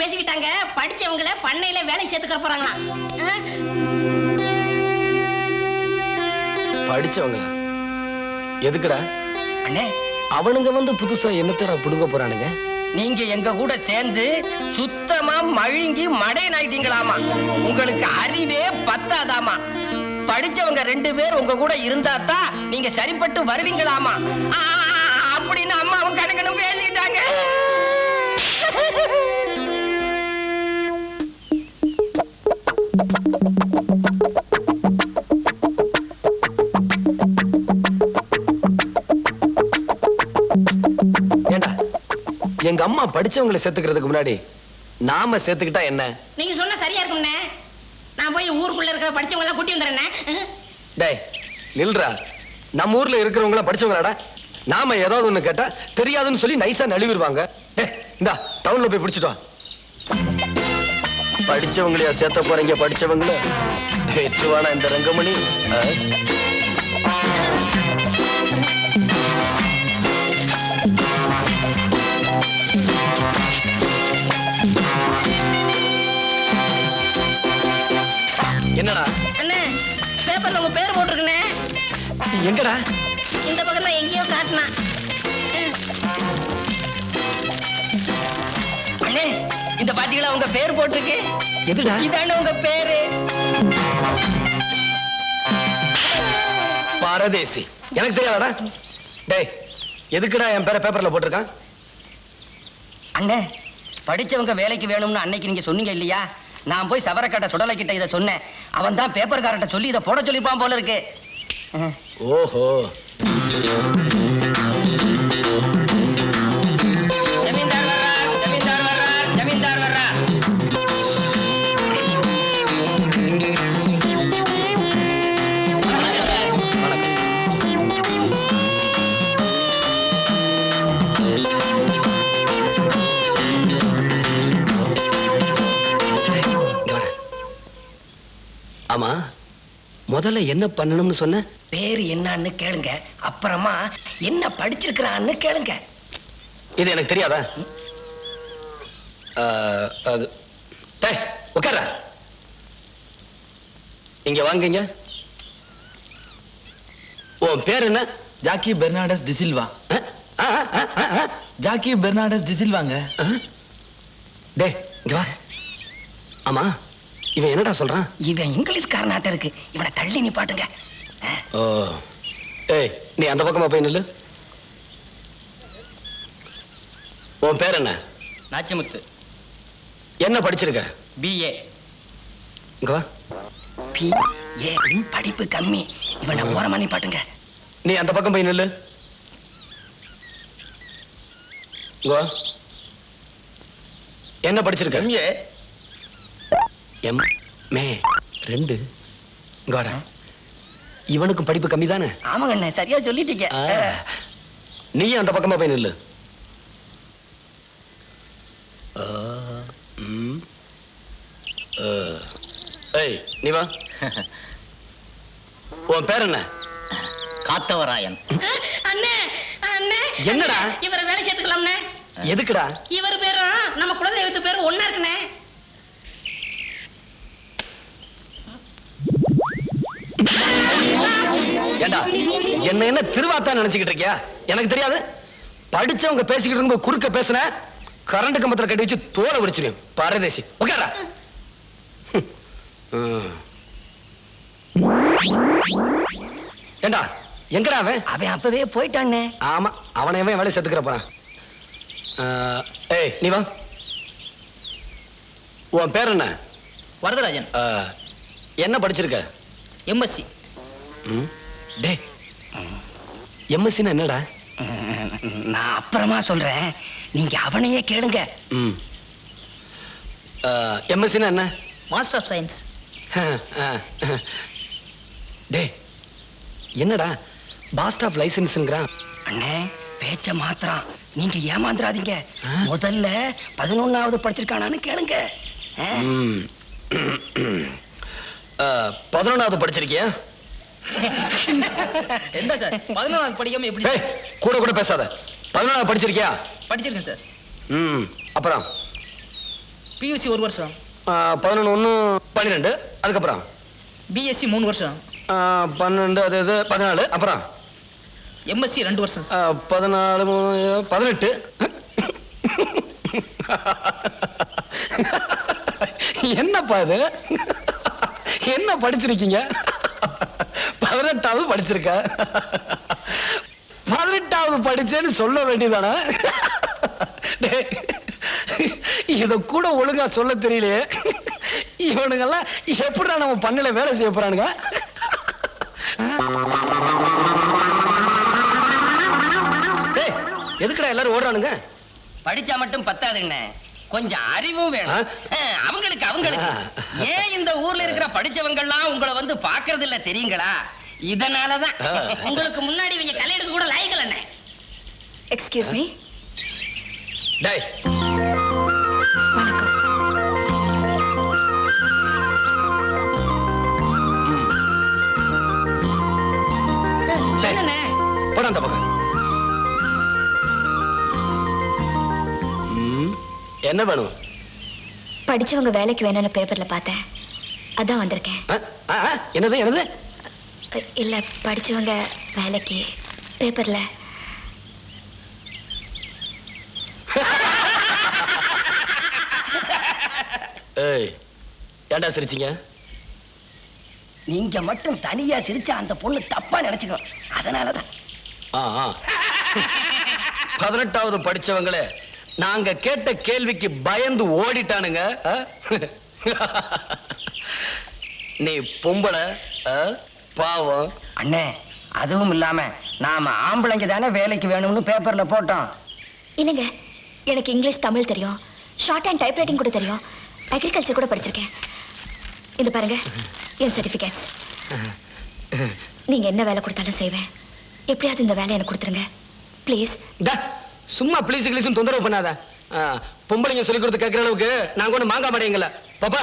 பேசிக்கிட்டாங்க. படிச்சவங்கள பண்ணையில வேலை சேர்த்துக்க போறாங்களா? படிச்சவங்களா? எதுக்குடா அண்ணே? அவனுங்க வந்து புதுசா என்னத்தடா புடுங்க போறானுங்க? நீங்க எங்க கூட சேர்ந்து சுத்தமா மழுங்கி மடையன் ஆயிட்டீங்களாமா. உங்களுக்கு அறிவே பத்தாதாமா. படிச்சவங்க 2 பேர் உங்க கூட இருந்தா தான் நீங்க சரிப்பட்டு வருவீங்களாமா அப்படின்னு அம்மா அவங்க கணக்கணும் பேசிட்டாங்க. ஏண்டா எங்க அம்மா படிச்சவங்களை சேர்த்துக்கிறதுக்கு முன்னாடி நாம சேர்த்துக்கிட்டா என்ன? நீங்க சொன்னா சரியா இருக்கும்ண்ணே. நான் போய் ஊருக்குள்ள இருக்கிற படிச்சவங்க எல்லாம் கூட்டி வந்துடுறேண்ணே. டேய் நில்றா. நம்ம ஊர்ல இருக்கிறவங்கள படிச்சவங்களாடா. நாம ஏதாவது ஒண்ணு கேட்டா தெரியாதுன்னு சொல்லி நைஸா நழுவிடுவாங்க. இந்தா டவுன்ல போய் பிடிச்சிட்டு வா. படிச்சவங்களையா சேர்த்த போறீங்க? படிச்சவங்கள வெற்றுவானா இந்த ரங்கமணி? என்னடா? அண்ணே பேப்பர்ல உங்க பேர் போட்டிருக்குண்ணே. எங்கடா? இந்த பக்கம் தான் எங்கேயோ காட்டினா. அண்ணே இந்த பாத்தீங்களா உங்க பேர் போட்டிருக்கு? எதுடா? இதானே உங்க பேரு. பாரதேசி. எனக்கு தெரியாதடா. டேய் எதுக்குடா என் பேரை பேப்பர்ல போட்டிருக்கான்? அண்ணே படிச்சவங்க வேலைக்கு வேணும்னு அன்னைக்கு நீங்க சொன்னீங்க இல்லையா? நான் போய் சவரக்கட்ட சுடலை கிட்ட இதை சொன்னேன். அவன் தான் பேப்பர்காரட்ட சொல்லி இதை போட சொல்லிப்பான் போல இருக்கு. ஓஹோ. ஜமீன்தார் வர்றார், ஜமீன்தார் வர்றார், ஜமீன்தார் வர்றார். ஆமா முதல்ல என்ன பண்ணணும்னு சொன்ன? பேரு என்னன்னு கேளுங்க, அப்புறமா என்ன படிச்சிருக்கிறான்னு கேளுங்க. இது எனக்கு தெரியாதா? அது டேய் உட்கார. இங்க வாங்குங்க. உன் பேர் என்ன? ஜாக்கி பெர்னாண்டஸ் டிசில்வா. ஜாக்கி பெர்னாண்டஸ் டிசில்வாங்க. டேய் இங்க வா. ஆமா இவன் என்னடா சொல்றான்? இவன் இங்கிலீஷ்காரனாட்ட இருக்கு. இவனை தள்ளி நிப்பாட்டுங்க. ஓ ஏய் நீ அந்த பக்கமா போய் நில்லு. உன் பேர் என்ன? நாச்சிமுத்து. என்ன படிச்சிருக்க? BA. இங்க வா. BA படிப்பு கம்மி. இவனை ஓரமா நிப்பாட்டுங்க. நீ அந்த பக்கம் போய் நில்லு. இங்க வா. என்ன படிச்சிருக்க? MA. MA 2. இங்க வாடா. இவனுக்கு படிப்பு கம்மி தானே? ஆமாங்க அண்ணே சரியா சொல்லிட்டீங்க. நீ அந்த பக்கமா போய் நில்லு. ஏய் நீ வா. உன் பேர் என்ன? காத்தவராயன். அண்ணே அண்ணே என்னடா? இவரை வேலை சேர்த்துக்கலாம்ண்ணே. எதுக்குடா? இவர் பேரும் நம்ம குலதெய்வத்து பேரும் ஒண்ணா இருக்குண்ணே. ஏண்டா என்ன என்ன திருவாத்தா நினைச்சுக்கிட்டு இருக்கியா? எனக்கு தெரியாது. படிச்சவங்க பேசிக்கிட்டு இருக்கும் குறுக்க பேசுன கரண்ட் கம்பத்துல கட்டி வச்சு தோலை உரிச்சிருவேன். பாரதேசி உட்காரா. ஏண்டா எங்கடா அவன்? அவன் அப்பவே போயிட்டானே. ஆமா அவனை அவன் வேலை சேர்த்துக்கிற போறான். ஏய் நீ வா. உன் பேர் என்ன? வரதராஜன். என்ன படிச்சிருக்க? MSc. டே எம்எஸ்சினா என்னடா? நான் அப்புறமா சொல்றேன், நீங்க அவனையே கேளுங்க. எம்எஸ்சினா என்ன? Master of science. டே என்னடா பாஸ்ட் ஆஃப் லைசன்ஸ்ங்கறான்? அண்ணே பேச்ச மாத்திரம் நீங்க ஏமாந்துறாதீங்க. முதல்ல 11வது படிச்சிருக்கானான்னு கேளுங்க. 11வது படிச்சிருக்கியா? என்ன சார் 11வது படிக்காம எப்படி? கூட கூட பேசாத. 11வது படிச்சிருக்கியா? படிச்சிருக்கேன் சார். அப்புறம் பியூசி 1 வருஷம். 11 1 12 அதுக்கப்புறம் பிஎஸ்சி 3 வருஷம். 12 அது இது 14 அப்புறம் எம்எஸ்சி 2 வருஷம். 14 18 என்னப்பா இது என்ன படிச்சிருக்கீங்க 18வது படிச்சிருக்க 18வது படிச்சேன்னு சொல்ல வேண்டியதானே இத கூட ஒழுங்கா சொல்ல தெரியலையே இவனுங்கெல்லாம் எப்படிடா நம்ம பண்ணல வேலை செய்ய போறானுங்க எதுக்குடா எல்லாரும் ஓடுறானுங்க படிச்சா மட்டும் பத்தாதுங்கண்ணே, கொஞ்சம் அறிவும் வேணும். அவங்களுக்கு ஏன் இந்த ஊர்ல இருக்கிற படிச்சவங்க எல்லாம் உங்களை வந்து பாக்குறது இல்ல தெரியுங்களா? இதனாலதான் உங்களுக்கு முன்னாடி இவங்க கலை எடுக்க கூட லாய்க்கல அண்ணே. Excuse me. டேய் வணக்கம். என்னண்ணே? போடா அந்த பக்கம் என்ன வேணும் படிச்சவங்க வேலைக்கு வேணும்னு பேப்பர்ல பார்த்தேன், அதான் வந்திருக்கேன். என்னது என்னது இல்ல, படிச்சவங்க வேலைக்கு பேப்பர்ல. ஏய் ஏன்டா சிரிச்சீங்க நீங்க மட்டும் தனியா சிரிச்சா அந்த பொண்ணு தப்பா நினைச்சுக்கோ, அதனாலதான். 18வது படிச்சவங்களே நாங்க கேட்ட கேள்விக்கு பயந்து ஓடிட்டானுங்க நீ பொம்பளை பாவம். அண்ணே, அதுவும் இல்லாம நாம ஆம்பளைங்க தானே வேலைக்கு வேணும்னு பேப்பர்ல போட்டோம். இல்லைங்க, எனக்கு இங்கிலீஷ் தமிழ் தெரியும், ஷார்ட் அண்ட் டைப்ரைட்டிங் கூட தெரியும், அக்ரிகல்ச்சர் கூட படிச்சிருக்கேன். இது பாருங்க என் சர்டிபிகேட்ஸ். நீங்க என்ன வேலை கொடுத்தாலும் செய்வேன். எப்படியாவது இந்த வேலை எனக்கு கொடுத்துருங்க ப்ளீஸ். சும்மா ப்ளீஸ் கிளீஸ் தொந்தரவு பண்ணாத. பொம்பளைங்க சொல்லி கொடுத்து கேட்கிற அளவுக்கு நாங்க ஒண்ணு மாங்கா மாட்டேங்கல பாப்பா.